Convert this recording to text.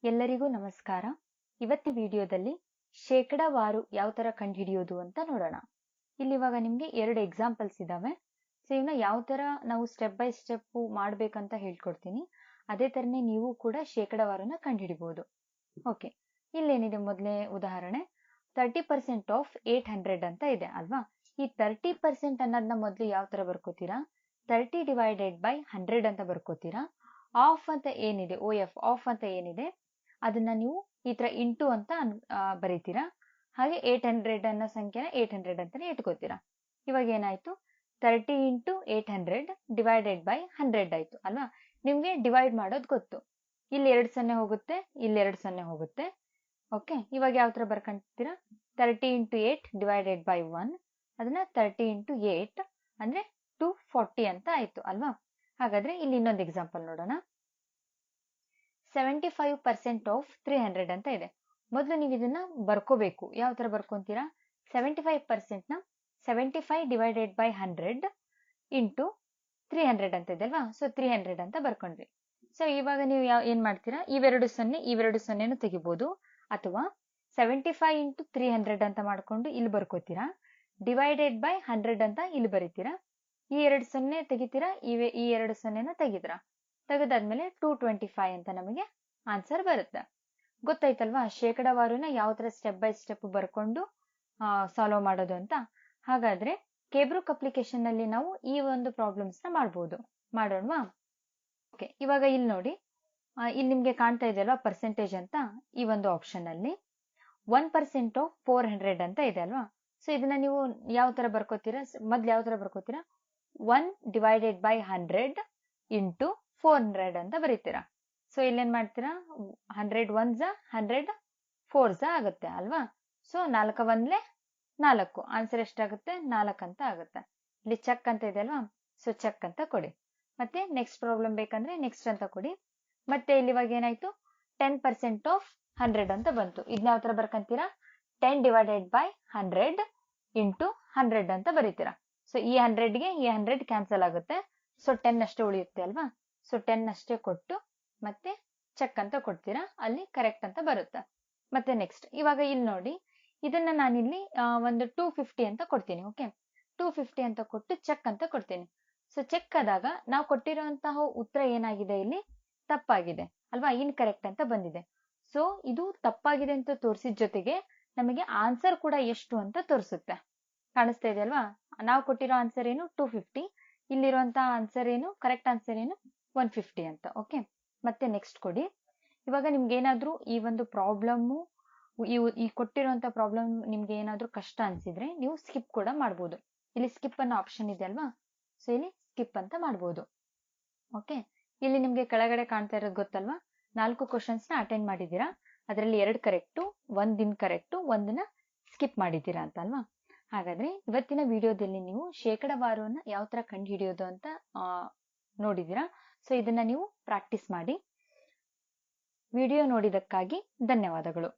ಎಲ್ಲರಿಗೂ ನಮಸ್ಕಾರ. ಇವತ್ತಿನ ವಿಡಿಯೋದಲ್ಲಿ ಶೇಕಡಾವಾರು ಯಾವ ತರ ಕಂಡುಹಿಡಿಯೋದು ಅಂತ ನೋಡೋಣ. ಇಲ್ಲಿ ಇವಾಗ ನಿಮಗೆ ಎರಡು ಎಕ್ಸಾಂಪಲ್ಸ್ ಇದಾವೆ. ಸೊ ಇವನ್ನ ಯಾವ ತರ ನಾವು ಸ್ಟೆಪ್ ಬೈ ಸ್ಟೆಪ್ ಮಾಡ್ಬೇಕಂತ ಹೇಳ್ಕೊಡ್ತೀನಿ. ಅದೇ ತರನೇ ನೀವು ಕೂಡ ಶೇಕಡಾವಾರನ ಕಂಡುಹಿಡಿಬಹುದು. ಓಕೆ, ಇಲ್ಲೇನಿದೆ ಮೊದಲನೇ ಉದಾಹರಣೆ 30% ಆಫ್ 800 ಅಂತ ಇದೆ ಅಲ್ವಾ. ಈ 30% ಅನ್ನೋದನ್ನ ಮೊದಲು ಯಾವ ತರ ಬರ್ಕೋತೀರಾ, 30 ಡಿವೈಡೆಡ್ ಬೈ 100 ಅಂತ ಬರ್ಕೋತೀರಾ. ಆಫ್ ಅಂತ ಏನಿದೆ, ಆಫ್ ಅಂತ ಏನಿದೆ ಅದನ್ನ ನೀವು ಈ ತರ ಇಂಟು ಅಂತ ಬರೀತೀರಾ. ಹಾಗೆ 800 ಅನ್ನೋ ಸಂಖ್ಯೆನ 800 ಅಂತಾನೆ ಇಟ್ಕೋತೀರಾ. ಇವಾಗ ಏನಾಯ್ತು, 30 ಇಂಟು 800 ಡಿವೈಡೆಡ್ ಬೈ 100 ಆಯ್ತು ಅಲ್ವಾ. ನಿಮ್ಗೆ ಡಿವೈಡ್ ಮಾಡೋದು ಗೊತ್ತು. ಇಲ್ಲಿ 2 ಸೊನ್ನೆ ಹೋಗುತ್ತೆ, ಇಲ್ಲಿ 2 ಸೊನ್ನೆ ಹೋಗುತ್ತೆ. ಓಕೆ, ಇವಾಗ ಯಾವ ತರ ಬರ್ಕೊಂತೀರಾ, 30 ಇಂಟು 8 ಡಿವೈಡೆಡ್ ಬೈ 1, ಅದನ್ನ 30 ಇಂಟು 8 ಅಂದ್ರೆ 240 ಅಂತ ಆಯ್ತು ಅಲ್ವಾ. ಹಾಗಾದ್ರೆ ಇಲ್ಲಿ ಇನ್ನೊಂದು ಎಕ್ಸಾಂಪಲ್ ನೋಡೋಣ. 75% ಆಫ್ 300 ಅಂತ ಇದೆ. ಮೊದಲು ನೀವು ಇದನ್ನ ಬರ್ಕೋಬೇಕು. ಯಾವ ತರ ಬರ್ಕೊಂತೀರಾ, 75% ನ 75 ಡಿವೈಡೆಡ್ ಬೈ 100 ಇಂಟು 300 ಅಂತ ಇದೆ ಅಲ್ವಾ. ಸೊ 300 ಅಂತ ಬರ್ಕೊಂಡ್ರಿ. ಸೊ ಇವಾಗ ನೀವು ಏನ್ ಮಾಡ್ತೀರಾ, ಇವೆರಡು ಸೊನ್ನೆನು ತೆಗಿಬಹುದು, ಅಥವಾ 75 ಇಂಟು 300 ಅಂತ ಮಾಡ್ಕೊಂಡು ಇಲ್ಲಿ ಬರ್ಕೋತೀರಾ. ಡಿವೈಡೆಡ್ ಬೈ 100 ಅಂತ ಇಲ್ಲಿ ಬರೀತೀರಾ. ಈ 2 ಸೊನ್ನೆ ತೆಗಿತೀರಾ, ಈ 2 ಸೊನ್ನೆನ ತೆಗಿತೀರಾ. ತೆಗೆದಾದ್ಮೇಲೆ 225 ಅಂತ ನಮಗೆ ಆನ್ಸರ್ ಬರುತ್ತೆ. ಗೊತ್ತಾಯ್ತಲ್ವಾ ಶೇಕಡಾವಾರುನ ಯಾವ ತರ ಸ್ಟೆಪ್ ಬೈ ಸ್ಟೆಪ್ ಬರ್ಕೊಂಡು ಸಾಲ್ವ್ ಮಾಡೋದು ಅಂತ. ಹಾಗಾದ್ರೆ ಕೇಬ್ರೂಕ್ ಅಪ್ಲಿಕೇಶನ್ ನಲ್ಲಿ ನಾವು ಈ ಒಂದು ಪ್ರಾಬ್ಲಮ್ಸ್ ನ ಮಾಡೋಣವಾ. ಓಕೆ, ಇವಾಗ ಇಲ್ಲಿ ನೋಡಿ, ಇಲ್ಲಿ ನಿಮ್ಗೆ ಕಾಣ್ತಾ ಇದೆ ಅಲ್ವಾ ಪರ್ಸೆಂಟೇಜ್ ಅಂತ. ಈ ಒಂದು ಆಪ್ಷನ್ ಅಲ್ಲಿ 1% ಆಫ್ 400 ಅಂತ ಇದೆ ಅಲ್ವಾ. ಸೊ ಇದನ್ನ ನೀವು ಯಾವ ತರ ಬರ್ಕೋತೀರಾ, ಮೊದ್ಲು ಯಾವ ತರ ಬರ್ಕೋತೀರಾ, 1 ಡಿವೈಡೆಡ್ ಬೈ 100 ಇಂಟು 400 ಅಂತ ಬರೀತೀರಾ. ಸೊ ಇಲ್ಲೇನ್ ಮಾಡ್ತೀರಾ, 100 1s 100 4s ಆಗುತ್ತೆ ಅಲ್ವಾ. ಸೊ 4 1 4, ಆನ್ಸರ್ ಎಷ್ಟಾಗುತ್ತೆ, 4 ಅಂತ ಆಗುತ್ತೆ. ಇಲ್ಲಿ ಚೆಕ್ ಅಂತ ಇದೆ ಅಲ್ವಾ, ಸೊ ಚೆಕ್ ಅಂತ ಕೊಡಿ. ಮತ್ತೆ ನೆಕ್ಸ್ಟ್ ಪ್ರಾಬ್ಲಮ್ ಬೇಕಂದ್ರೆ ನೆಕ್ಸ್ಟ್ ಅಂತ ಕೊಡಿ. ಮತ್ತೆ ಇಲ್ಲಿ ಇವಾಗ ಏನಾಯ್ತು, 10% ಆಫ್ 100 ಅಂತ ಬಂತು. ಇದನ್ನ ಯಾವ ತರ ಬರ್ಕಂತೀರಾ, 10 ಡಿವೈಡೆಡ್ ಬೈ 100 ಇಂಟು 100 ಅಂತ ಬರೀತೀರಾ. ಸೊ ಈ 100ಗೆ ಈ 100 ಕ್ಯಾನ್ಸಲ್ ಆಗುತ್ತೆ. ಸೊ 10 ಅಷ್ಟೇ ಉಳಿಯುತ್ತೆ ಅಲ್ವಾ. ಸೊ 10 ಅಷ್ಟೇ ಕೊಟ್ಟು ಮತ್ತೆ ಚೆಕ್ ಅಂತ ಕೊಡ್ತೀರಾ, ಅಲ್ಲಿ ಕರೆಕ್ಟ್ ಅಂತ ಬರುತ್ತೆ. ಮತ್ತೆ ನೆಕ್ಸ್ಟ್ ಇವಾಗ ಇಲ್ಲಿ ನೋಡಿ, ಇದನ್ನ ನಾನಿಲ್ಲಿ ಒಂದು 250 ಅಂತ ಕೊಡ್ತೀನಿ. ಓಕೆ, 250 ಅಂತ ಕೊಟ್ಟು ಚೆಕ್ ಅಂತ ಕೊಡ್ತೀನಿ. ಸೊ ಚೆಕ್ ಆದಾಗ ನಾವು ಕೊಟ್ಟಿರುವಂತಹ ಉತ್ತರ ಏನಾಗಿದೆ, ಇಲ್ಲಿ ತಪ್ಪಾಗಿದೆ ಅಲ್ವಾ, ಇನ್ಕರೆಕ್ಟ್ ಅಂತ ಬಂದಿದೆ. ಸೊ ಇದು ತಪ್ಪಾಗಿದೆ ಅಂತ ತೋರಿಸಿದ ಜೊತೆಗೆ ನಮಗೆ ಆನ್ಸರ್ ಕೂಡ ಎಷ್ಟು ಅಂತ ತೋರಿಸುತ್ತೆ. ಕಾಣಿಸ್ತಾ ಇದೆ ಅಲ್ವಾ, ನಾವು ಕೊಟ್ಟಿರೋ ಆನ್ಸರ್ ಏನು 250, ಇಲ್ಲಿರುವಂತಹ ಆನ್ಸರ್ ಏನು, ಕರೆಕ್ಟ್ ಆನ್ಸರ್ ಏನು 150 ಅಂತ. ಓಕೆ, ಮತ್ತೆ ನೆಕ್ಸ್ಟ್ ಕೊಡಿ. ಇವಾಗ ನಿಮ್ಗೆ ಏನಾದ್ರೂ ಈ ಒಂದು ಪ್ರಾಬ್ಲಮ್, ಈ ಕೊಟ್ಟಿರುವಂತ ಪ್ರಾಬ್ಲಮ್ ನಿಮ್ಗೆ ಏನಾದ್ರೂ ಕಷ್ಟ ಅನ್ಸಿದ್ರೆ ನೀವು ಸ್ಕಿಪ್ ಕೂಡ ಮಾಡ್ಬೋದು. ಇಲ್ಲಿ ಸ್ಕಿಪ್ ಅನ್ನೋ ಆಪ್ಷನ್ ಇದೆ ಅಲ್ವಾ, ಸೊ ಇಲ್ಲಿ ಸ್ಕಿಪ್ ಅಂತ ಮಾಡ್ಬೋದು. ಓಕೆ, ಇಲ್ಲಿ ನಿಮ್ಗೆ ಕೆಳಗಡೆ ಕಾಣ್ತಾ ಇರೋದು ಗೊತ್ತಲ್ವಾ, 4 ಕ್ವಶನ್ಸ್ ನ ಅಟೆಂಡ್ ಮಾಡಿದೀರಾ. ಅದರಲ್ಲಿ 2 ಕರೆಕ್ಟು, 1 ಇನ್ಕರೆಕ್ಟು, 1ನ ಸ್ಕಿಪ್ ಮಾಡಿದ್ದೀರಾ ಅಂತ ಅಲ್ವಾ. ಹಾಗಾದ್ರೆ ಇವತ್ತಿನ ವಿಡಿಯೋದಲ್ಲಿ ನೀವು ಶೇಕಡಾವಾರುವನ್ನ ಯಾವ ತರ ಕಂಡು ಹಿಡಿಯೋದು ಅಂತ ನೋಡಿದೀರಾ. ಸೊ ಇದನ್ನ ನೀವು ಪ್ರಾಕ್ಟೀಸ್ ಮಾಡಿ. ವಿಡಿಯೋ ನೋಡಿದಕ್ಕಾಗಿ ಧನ್ಯವಾದಗಳು.